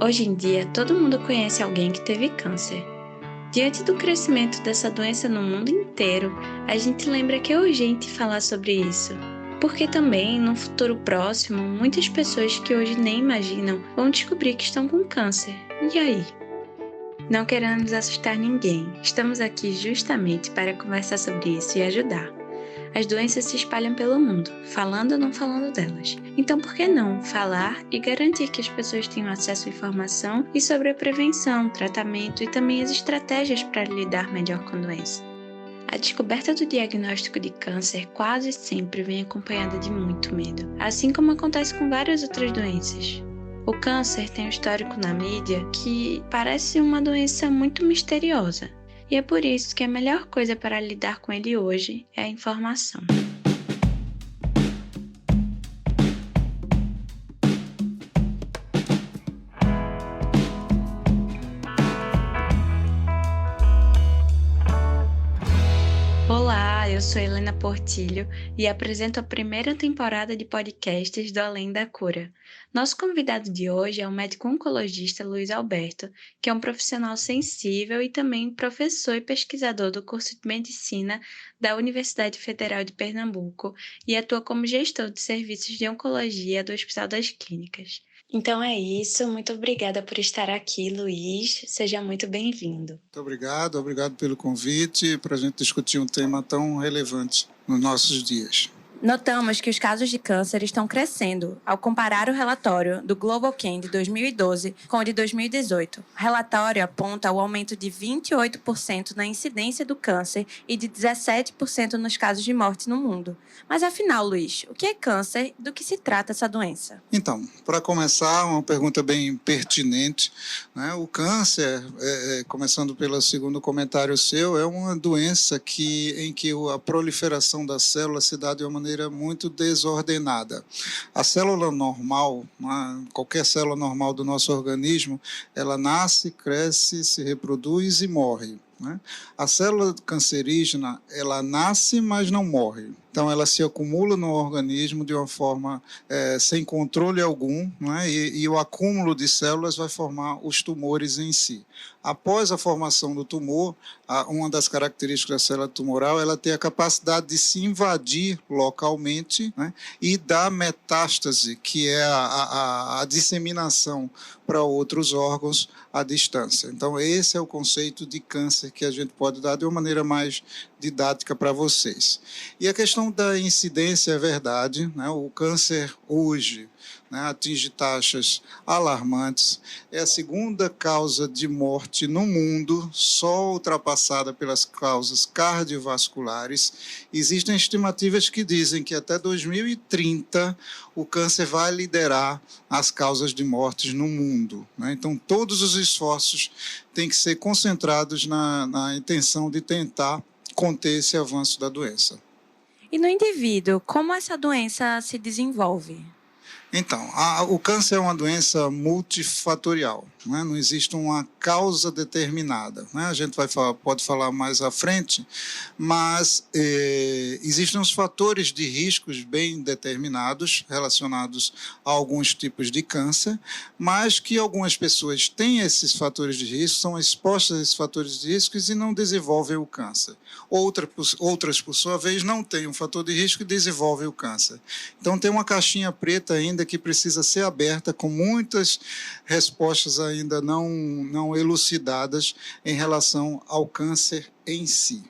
Hoje em dia, todo mundo conhece alguém que teve câncer. Diante do crescimento dessa doença no mundo inteiro, a gente lembra que é urgente falar sobre isso. Porque também, no futuro próximo, muitas pessoas que hoje nem imaginam vão descobrir que estão com câncer. E aí? Não queremos assustar ninguém, estamos aqui justamente para conversar sobre isso e ajudar. As doenças se espalham pelo mundo, falando ou não falando delas. Então, por que não falar e garantir que as pessoas tenham acesso à informação e sobre a prevenção, tratamento e também as estratégias para lidar melhor com a doença? A descoberta do diagnóstico de câncer quase sempre vem acompanhada de muito medo, assim como acontece com várias outras doenças. O câncer tem um histórico na mídia que parece uma doença muito misteriosa. E é por isso que a melhor coisa para lidar com ele hoje é a informação. Olá, eu sou Helena Portilho e apresento a primeira temporada de podcasts do Além da Cura. Nosso convidado de hoje é o médico oncologista Luiz Alberto, que é um profissional sensível e também professor e pesquisador do curso de Medicina da Universidade Federal de Pernambuco e atua como gestor de serviços de oncologia do Hospital das Clínicas. Então é isso, muito obrigada por estar aqui, Luiz. Seja muito bem-vindo. Muito obrigado pelo convite para a gente discutir um tema tão relevante nos nossos dias. Notamos que os casos de câncer estão crescendo ao comparar o relatório do GlobalCan de 2012 com o de 2018. O relatório aponta o aumento de 28% na incidência do câncer e de 17% nos casos de morte no mundo. Mas afinal, Luiz, o que é câncer e do que se trata essa doença? Então, para começar, uma pergunta bem pertinente, né? O câncer, começando pelo segundo comentário seu, é uma doença em que a proliferação das células se dá de uma maneira muito desordenada. A célula normal, qualquer célula normal do nosso organismo, ela nasce, cresce, se reproduz e morre. A célula cancerígena, ela nasce, mas não morre. Então, ela se acumula no organismo de uma forma sem controle algum, e o acúmulo de células vai formar os tumores em si. Após a formação do tumor, uma das características da célula tumoral, ela tem a capacidade de se invadir localmente, e dar metástase, que é a disseminação para outros órgãos à distância. Então, esse é o conceito de câncer que a gente pode dar de uma maneira mais didática para vocês. E a questão da incidência é verdade, o câncer hoje atinge taxas alarmantes, é a segunda causa de morte no mundo, só ultrapassada pelas causas cardiovasculares. Existem estimativas que dizem que até 2030 o câncer vai liderar as causas de mortes no mundo. Então, todos os esforços têm que ser concentrados na intenção de tentar conter esse avanço da doença. E no indivíduo, como essa doença se desenvolve? Então, o câncer é uma doença multifatorial, não existe uma causa determinada. A gente pode falar mais à frente, mas existem uns fatores de riscos bem determinados relacionados a alguns tipos de câncer, mas que algumas pessoas têm esses fatores de risco, são expostas a esses fatores de risco e não desenvolvem o câncer. Outras, por sua vez, não têm um fator de risco e desenvolvem o câncer. Então, tem uma caixinha preta ainda que precisa ser aberta, com muitas respostas ainda não elucidadas em relação ao câncer em si.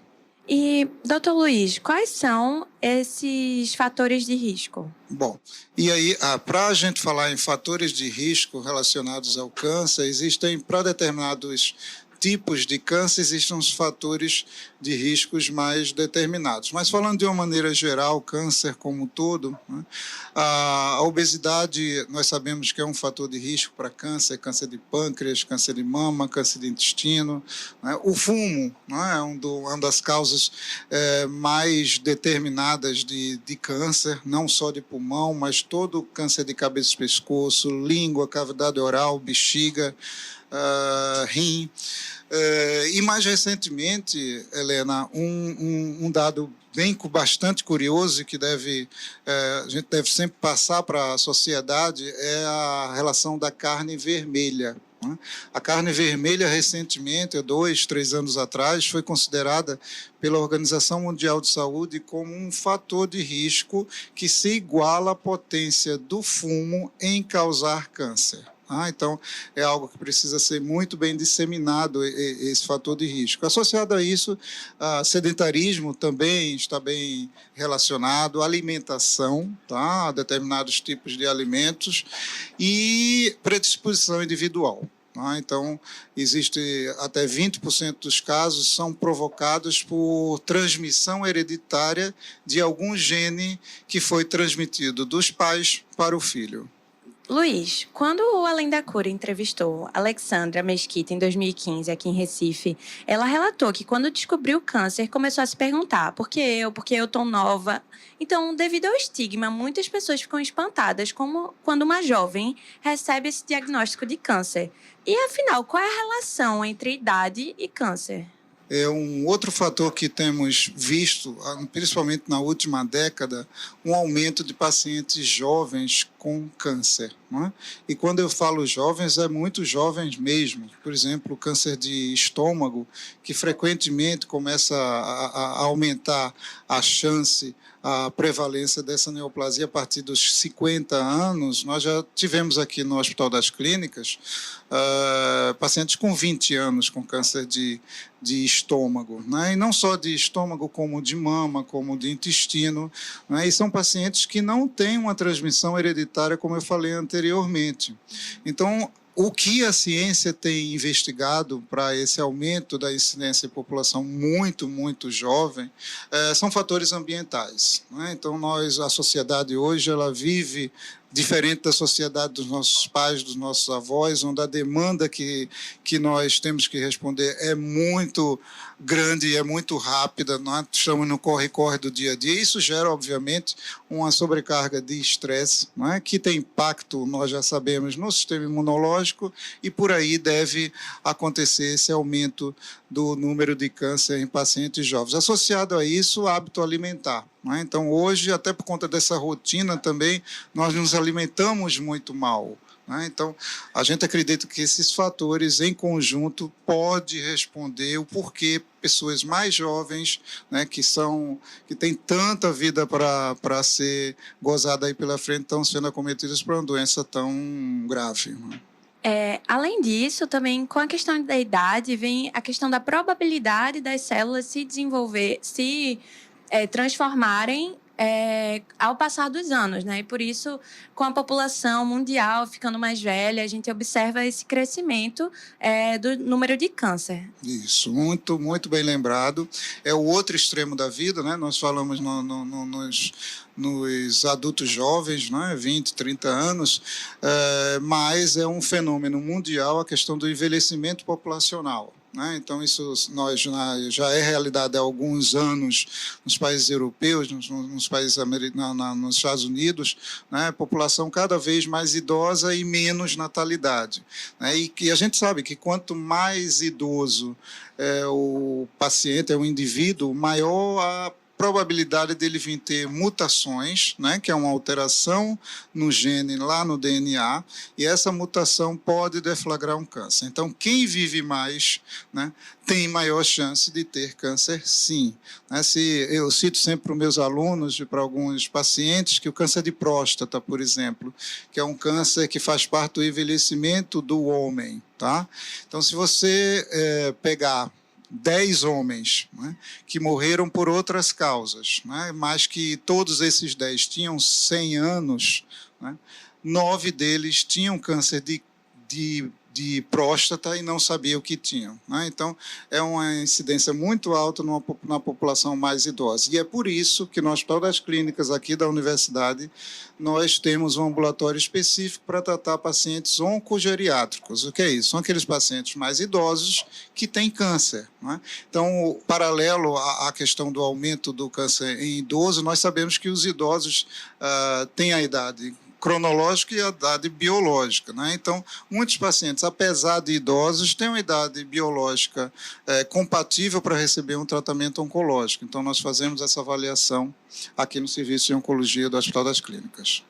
E, doutor Luiz, quais são esses fatores de risco? Bom, e aí, para a gente falar em fatores de risco relacionados ao câncer, existem, para determinados tipos de câncer, existem uns fatores de riscos mais determinados. Mas falando de uma maneira geral, o câncer como um todo, a obesidade, nós sabemos que é um fator de risco para câncer, câncer de pâncreas, câncer de mama, câncer de intestino. O fumo é uma das causas mais determinadas de câncer, não só de pulmão, mas todo câncer de cabeça e pescoço, língua, cavidade oral, bexiga, rim. E mais recentemente, Helena, um dado bastante curioso e que a gente deve sempre passar para a sociedade é a relação da carne vermelha. A carne vermelha, recentemente, há 2, 3 anos atrás, foi considerada pela Organização Mundial de Saúde como um fator de risco que se iguala à potência do fumo em causar câncer. Então, é algo que precisa ser muito bem disseminado, esse fator de risco. Associado a isso, sedentarismo também está bem relacionado, alimentação, a determinados tipos de alimentos e predisposição individual. Então, existe até 20% dos casos são provocados por transmissão hereditária de algum gene que foi transmitido dos pais para o filho. Luiz, quando o Além da Cura entrevistou Alexandra Mesquita em 2015 aqui em Recife, ela relatou que quando descobriu o câncer começou a se perguntar por que eu tão nova? Então, devido ao estigma, muitas pessoas ficam espantadas como quando uma jovem recebe esse diagnóstico de câncer. E afinal, qual é a relação entre idade e câncer? É um outro fator que temos visto, principalmente na última década, um aumento de pacientes jovens com câncer. E quando eu falo jovens, é muito jovens mesmo. Por exemplo, o câncer de estômago, que frequentemente começa a aumentar a chance, a prevalência dessa neoplasia a partir dos 50 anos. Nós já tivemos aqui no Hospital das Clínicas pacientes com 20 anos com câncer de estômago, e não só de estômago, como de mama, como de intestino, e são pacientes que não têm uma transmissão hereditária, como eu falei anteriormente. Então, o que a ciência tem investigado para esse aumento da incidência em população muito, muito jovem são fatores ambientais. Então, a sociedade hoje, ela vive diferente da sociedade dos nossos pais, dos nossos avós, onde a demanda que nós temos que responder é muito grande e é muito rápida, estamos no corre-corre do dia a dia. Isso gera, obviamente, uma sobrecarga de estresse, que tem impacto, nós já sabemos, no sistema imunológico, e por aí deve acontecer esse aumento do número de câncer em pacientes jovens. Associado a isso, o hábito alimentar. Então, hoje, até por conta dessa rotina também, nós nos alimentamos muito mal. Então, a gente acredita que esses fatores, em conjunto, podem responder o porquê pessoas mais jovens, que têm tanta vida para ser gozada aí pela frente, estão sendo acometidas por uma doença tão grave. Além disso, também com a questão da idade, vem a questão da probabilidade das células se desenvolver, transformarem ao passar dos anos, E por isso, com a população mundial ficando mais velha, a gente observa esse crescimento do número de câncer. Isso, muito, muito bem lembrado. É o outro extremo da vida, Nós falamos nos adultos jovens, 20, 30 anos, mas é um fenômeno mundial a questão do envelhecimento populacional. Então, isso já é realidade há alguns anos nos países europeus, nos países nos Estados Unidos, população cada vez mais idosa e menos natalidade. E a gente sabe que quanto mais idoso o paciente, o indivíduo, maior a probabilidade dele vir ter mutações, que é uma alteração no gene, lá no DNA, e essa mutação pode deflagrar um câncer. Então, quem vive mais, tem maior chance de ter câncer, sim. Eu cito sempre para os meus alunos e para alguns pacientes que o câncer de próstata, por exemplo, que é um câncer que faz parte do envelhecimento do homem. Então, se você pegar 10 homens que morreram por outras causas, mas que todos esses 10 tinham 100 anos, 9 deles tinham câncer de próstata e não sabiam o que tinham. Então, é uma incidência muito alta na população mais idosa. E é por isso que no Hospital das Clínicas aqui da universidade, nós temos um ambulatório específico para tratar pacientes oncogeriátricos. O que é isso? São aqueles pacientes mais idosos que têm câncer. Então, paralelo à questão do aumento do câncer em idoso, nós sabemos que os idosos têm a idade cronológica e a idade biológica, né? Então, muitos pacientes, apesar de idosos, têm uma idade biológica compatível para receber um tratamento oncológico. Então, nós fazemos essa avaliação aqui no Serviço de Oncologia do Hospital das Clínicas.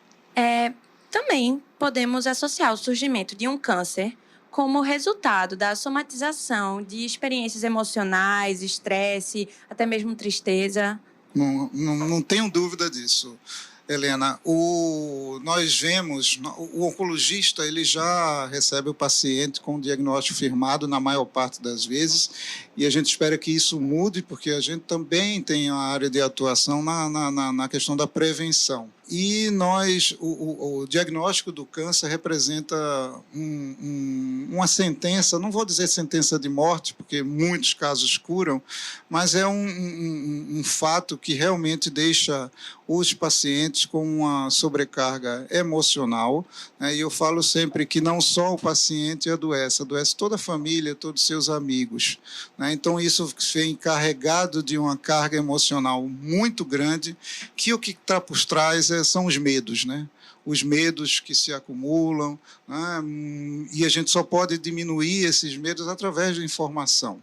Também podemos associar o surgimento de um câncer como resultado da somatização de experiências emocionais, estresse, até mesmo tristeza. Não tenho dúvida disso, Helena. Nós vemos, o oncologista ele já recebe o paciente com o diagnóstico firmado na maior parte das vezes, e a gente espera que isso mude, porque a gente também tem a área de atuação na questão da prevenção. E o diagnóstico do câncer representa uma sentença, não vou dizer sentença de morte, porque muitos casos curam, mas é um fato que realmente deixa os pacientes com uma sobrecarga emocional, né? E eu falo sempre que não só o paciente adoece toda a família, todos os seus amigos, né? Então isso vem carregado de uma carga emocional muito grande, que o que está por trás são os medos, né? Os medos que se acumulam, né? E a gente só pode diminuir esses medos através da informação.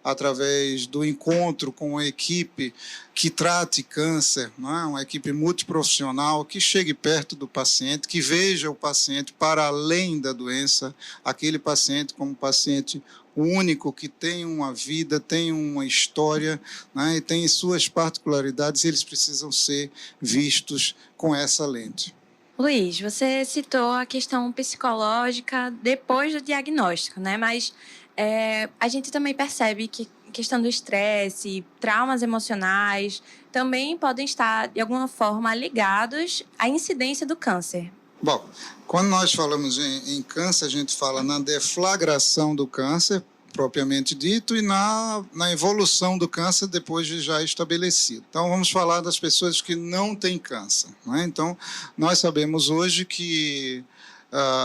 Através do encontro com uma equipe que trate câncer, não é? Uma equipe multiprofissional que chegue perto do paciente, que veja o paciente para além da doença, aquele paciente como paciente único, que tem uma vida, tem uma história, né? E tem suas particularidades, e eles precisam ser vistos com essa lente. Luiz, você citou a questão psicológica depois do diagnóstico, né? Mas a gente também percebe que a questão do estresse, traumas emocionais, também podem estar, de alguma forma, ligados à incidência do câncer. Bom, quando nós falamos em câncer, a gente fala na deflagração do câncer, propriamente dito, e na evolução do câncer depois de já estabelecido. Então, vamos falar das pessoas que não têm câncer, né? Então, nós sabemos hoje que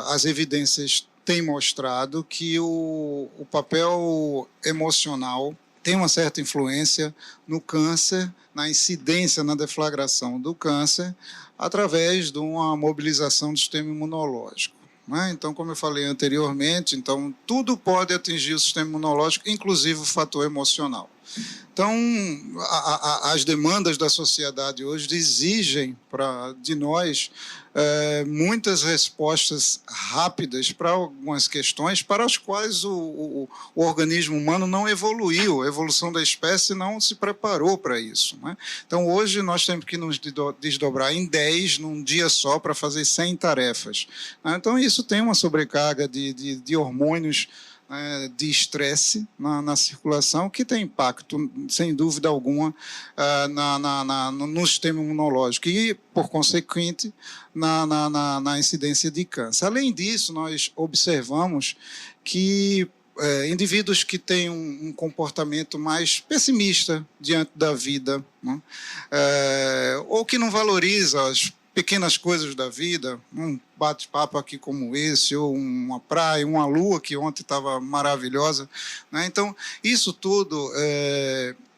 as evidências têm mostrado que o papel emocional tem uma certa influência no câncer, na incidência, na deflagração do câncer, através de uma mobilização do sistema imunológico, né? Então, como eu falei anteriormente, então, tudo pode atingir o sistema imunológico, inclusive o fator emocional. Então, as demandas da sociedade hoje exigem de nós muitas respostas rápidas para algumas questões para as quais o organismo humano não evoluiu, a evolução da espécie não se preparou para isso, né? Então, hoje nós temos que nos desdobrar em 10 num dia só para fazer 100 tarefas, né? Então, isso tem uma sobrecarga de hormônios, de estresse na circulação, que tem impacto, sem dúvida alguma, no sistema imunológico e, por consequente, na incidência de câncer. Além disso, nós observamos que indivíduos que têm um comportamento mais pessimista diante da vida, né? Ou que não valoriza as pequenas coisas da vida, um bate-papo aqui como esse, ou uma praia, uma lua que ontem estava maravilhosa, né? Então, isso tudo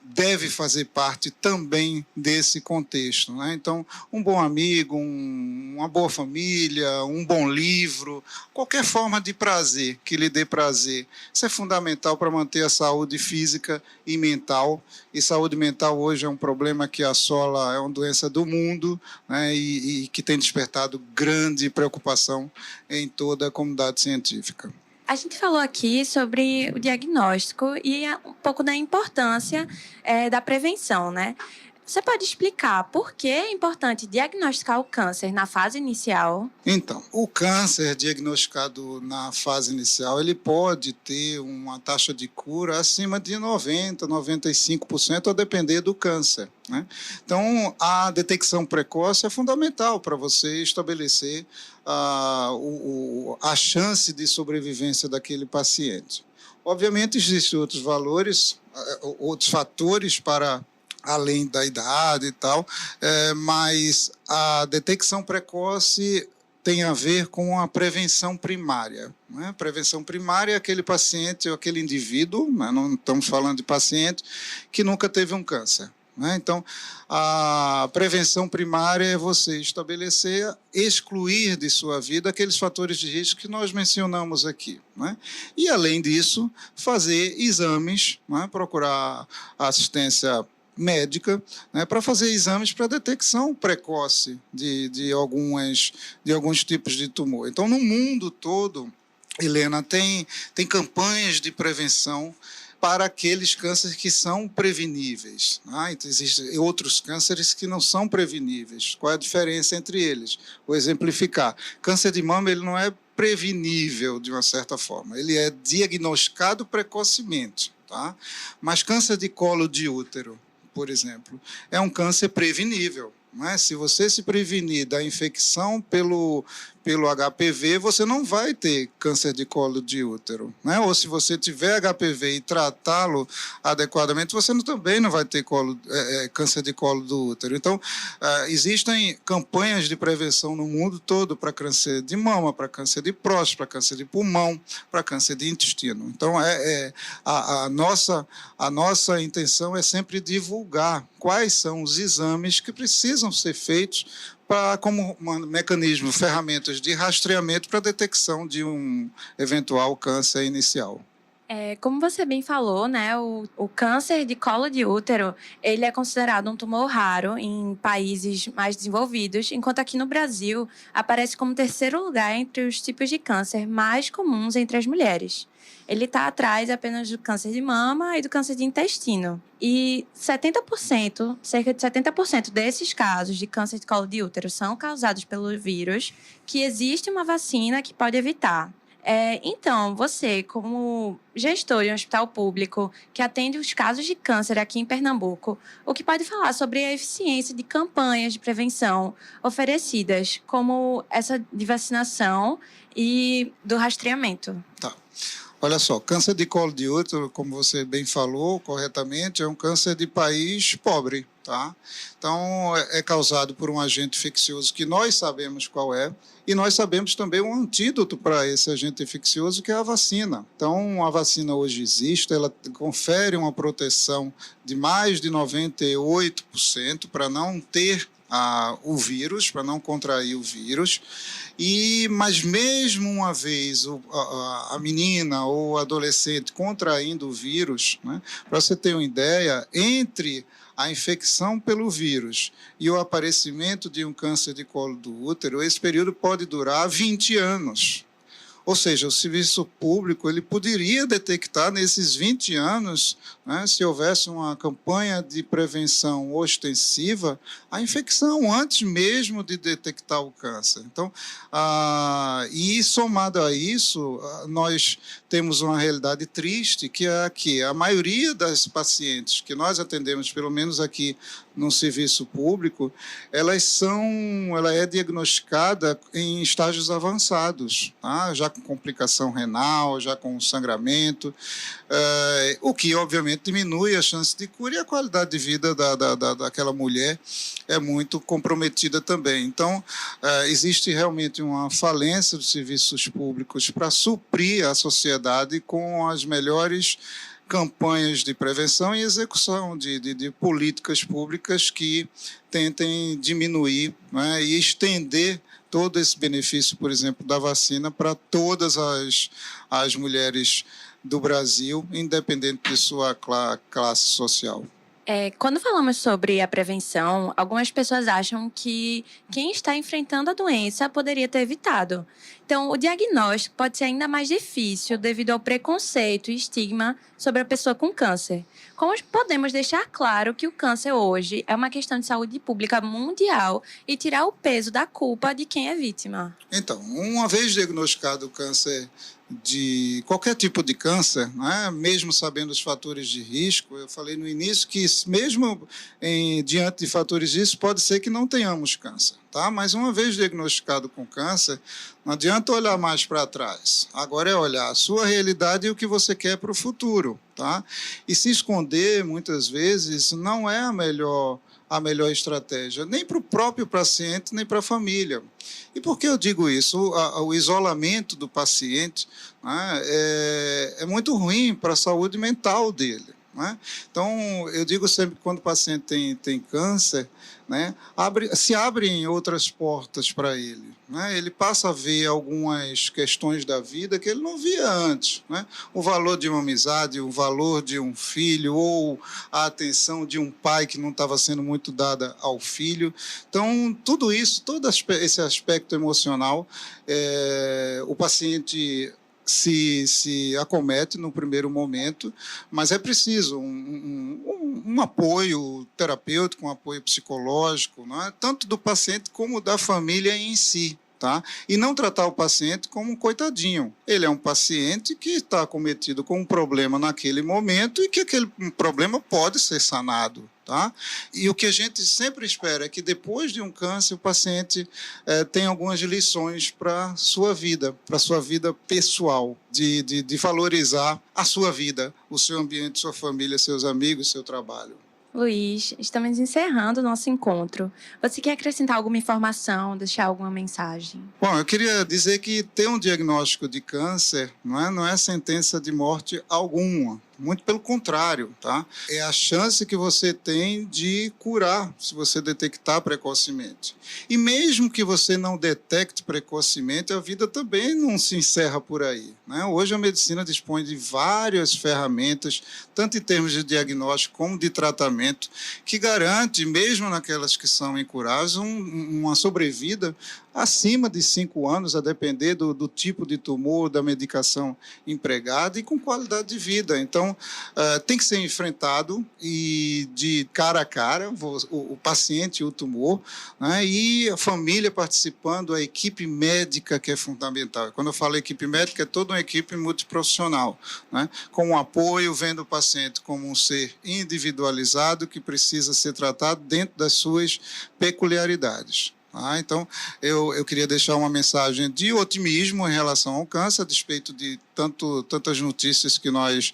deve fazer parte também desse contexto, né? Então, um bom amigo, uma boa família, um bom livro, qualquer forma de prazer que lhe dê prazer, isso é fundamental para manter a saúde física e mental. E saúde mental hoje é um problema que assola, é uma doença do mundo, né? E que tem despertado grande preocupação em toda a comunidade científica. A gente falou aqui sobre o diagnóstico e um pouco da importância da prevenção, né? Você pode explicar por que é importante diagnosticar o câncer na fase inicial? Então, o câncer diagnosticado na fase inicial, ele pode ter uma taxa de cura acima de 90%, 95%, a depender do câncer, né? Então, a detecção precoce é fundamental para você estabelecer a chance de sobrevivência daquele paciente. Obviamente, existem outros valores, outros fatores para além da idade e tal, mas a detecção precoce tem a ver com a prevenção primária, né? Prevenção primária é aquele paciente ou aquele indivíduo, né? Não estamos falando de paciente, que nunca teve um câncer, né? Então, a prevenção primária é você estabelecer, excluir de sua vida aqueles fatores de risco que nós mencionamos aqui, né? E, além disso, fazer exames, né? Procurar assistência médica, né, para fazer exames para detecção precoce de alguns tipos de tumor. Então, no mundo todo, Helena, tem campanhas de prevenção para aqueles cânceres que são preveníveis, né? Então, existem outros cânceres que não são preveníveis. Qual é a diferença entre eles? Vou exemplificar. Câncer de mama, ele não é prevenível, de uma certa forma. Ele é diagnosticado precocemente, tá? Mas câncer de colo de útero, por exemplo, é um câncer prevenível, né? Se você se prevenir da infecção pelo HPV, você não vai ter câncer de colo de útero, né? Ou se você tiver HPV e tratá-lo adequadamente, você também não vai ter câncer de colo do útero. Então, existem campanhas de prevenção no mundo todo para câncer de mama, para câncer de próstata, para câncer de pulmão, para câncer de intestino. Então, a nossa intenção é sempre divulgar quais são os exames que precisam ser feitos como um mecanismo, ferramentas de rastreamento para a detecção de um eventual câncer inicial. Como você bem falou, né, o câncer de colo de útero, ele é considerado um tumor raro em países mais desenvolvidos, enquanto aqui no Brasil aparece como terceiro lugar entre os tipos de câncer mais comuns entre as mulheres. Ele está atrás apenas do câncer de mama e do câncer de intestino. E cerca de 70% desses casos de câncer de colo de útero são causados pelo vírus, que existe uma vacina que pode evitar. Então, você, como gestor de um hospital público que atende os casos de câncer aqui em Pernambuco, o que pode falar sobre a eficiência de campanhas de prevenção oferecidas, como essa de vacinação e do rastreamento? Tá. Olha só, câncer de colo de útero, como você bem falou corretamente, é um câncer de país pobre, tá? Então, é causado por um agente infeccioso que nós sabemos qual é, e nós sabemos também um antídoto para esse agente infeccioso, que é a vacina. Então, a vacina hoje existe, ela confere uma proteção de mais de 98% para não ter o vírus, para não contrair o vírus. Mas mesmo uma vez a menina ou o adolescente contraindo o vírus, né, para você ter uma ideia, entre a infecção pelo vírus e o aparecimento de um câncer de colo do útero, esse período pode durar 20 anos. Ou seja, o serviço público ele poderia detectar nesses 20 anos, né, se houvesse uma campanha de prevenção ostensiva, a infecção antes mesmo de detectar o câncer. Então, e somado a isso, nós temos uma realidade triste, que é que a maioria das pacientes que nós atendemos, pelo menos aqui no serviço público, ela é diagnosticada em estágios avançados, tá? Já com complicação renal, já com sangramento, o que, obviamente, diminui a chance de cura e a qualidade de vida daquela mulher é muito comprometida também. Então, existe realmente uma falência dos serviços públicos para suprir a sociedade com as melhores campanhas de prevenção e execução de políticas públicas que tentem diminuir, né, e estender todo esse benefício, por exemplo, da vacina para todas as mulheres do Brasil, independente de sua classe social. Quando falamos sobre a prevenção, algumas pessoas acham que quem está enfrentando a doença poderia ter evitado. Então, o diagnóstico pode ser ainda mais difícil devido ao preconceito e estigma sobre a pessoa com câncer. Como podemos deixar claro que o câncer hoje é uma questão de saúde pública mundial e tirar o peso da culpa de quem é vítima? Então, uma vez diagnosticado o câncer de qualquer tipo de câncer, né, mesmo sabendo os fatores de risco, eu falei no início que mesmo diante de fatores de risco, pode ser que não tenhamos câncer, tá? Mas uma vez diagnosticado com câncer, não adianta olhar mais para trás. Agora é olhar a sua realidade e o que você quer para o futuro, tá? E se esconder, muitas vezes, não é a melhor estratégia, nem para o próprio paciente, nem para a família. E por que eu digo isso? O isolamento do paciente, né, é muito ruim para a saúde mental dele. né? Então, eu digo sempre que quando o paciente tem câncer, né, se abrem outras portas para ele, né? Ele passa a ver algumas questões da vida que ele não via antes, né? O valor de uma amizade, o valor de um filho, ou a atenção de um pai que não estava sendo muito dada ao filho. Então, tudo isso, todo esse aspecto emocional, o paciente se acomete no primeiro momento, mas é preciso um apoio terapêutico, um apoio psicológico, não é? Tanto do paciente como da família em si. Tá? E não tratar o paciente como um coitadinho. Ele é um paciente que está acometido com um problema naquele momento e que aquele problema pode ser sanado. Tá? E o que a gente sempre espera é que depois de um câncer o paciente tenha algumas lições para a sua vida pessoal, de valorizar a sua vida, o seu ambiente, sua família, seus amigos, seu trabalho. Luiz, estamos encerrando o nosso encontro. Você quer acrescentar alguma informação, deixar alguma mensagem? Bom, eu queria dizer que ter um diagnóstico de câncer não é sentença de morte alguma. Muito pelo contrário, tá? É a chance que você tem de curar, se você detectar precocemente. E mesmo que você não detecte precocemente, a vida também não se encerra por aí, né? Hoje a medicina dispõe de várias ferramentas, tanto em termos de diagnóstico como de tratamento, que garante, mesmo naquelas que são incuráveis, uma sobrevida acima de 5 anos, a depender do tipo de tumor, da medicação empregada e com qualidade de vida. Então, tem que ser enfrentado e de cara a cara, o paciente e o tumor, né, e a família participando, a equipe médica que é fundamental. Quando eu falo equipe médica, é toda uma equipe multiprofissional, né, com o apoio, vendo o paciente como um ser individualizado que precisa ser tratado dentro das suas peculiaridades. Então, eu queria deixar uma mensagem de otimismo em relação ao câncer, a despeito de tantas notícias que nós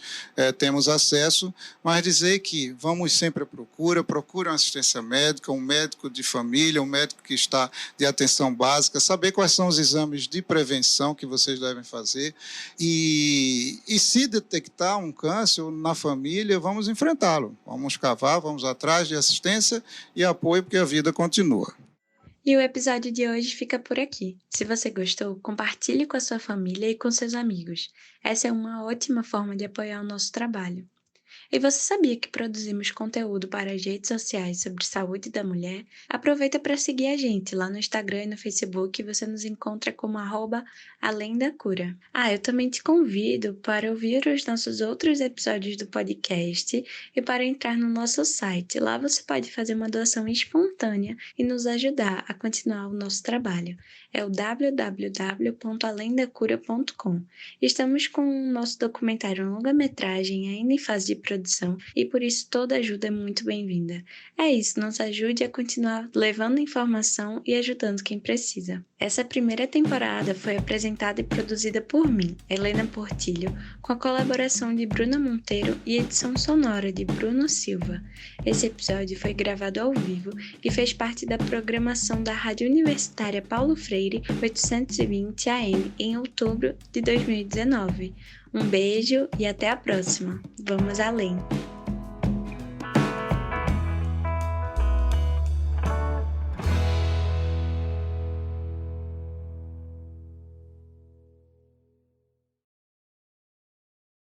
temos acesso, mas dizer que vamos sempre à procure uma assistência médica, um médico de família, um médico que está de atenção básica, saber quais são os exames de prevenção que vocês devem fazer e se detectar um câncer na família, vamos enfrentá-lo, vamos cavar, vamos atrás de assistência e apoio, porque a vida continua. E o episódio de hoje fica por aqui. Se você gostou, compartilhe com a sua família e com seus amigos. Essa é uma ótima forma de apoiar o nosso trabalho. E você sabia que produzimos conteúdo para as redes sociais sobre saúde da mulher? Aproveita para seguir a gente lá no Instagram e no Facebook, você nos encontra como @além-da-cura. Eu também te convido para ouvir os nossos outros episódios do podcast e para entrar no nosso site. Lá você pode fazer uma doação espontânea e nos ajudar a continuar o nosso trabalho. É o www.alemdacura.com. Estamos com o nosso documentário longa-metragem ainda em fase de produção e por isso toda ajuda é muito bem-vinda. É isso, nos ajude a continuar levando informação e ajudando quem precisa. Essa primeira temporada foi apresentada e produzida por mim, Helena Portilho, com a colaboração de Bruna Monteiro e edição sonora de Bruno Silva. Esse episódio foi gravado ao vivo e fez parte da programação da Rádio Universitária Paulo Freire 820 AM em outubro de 2019. Um beijo e até a próxima. Vamos além!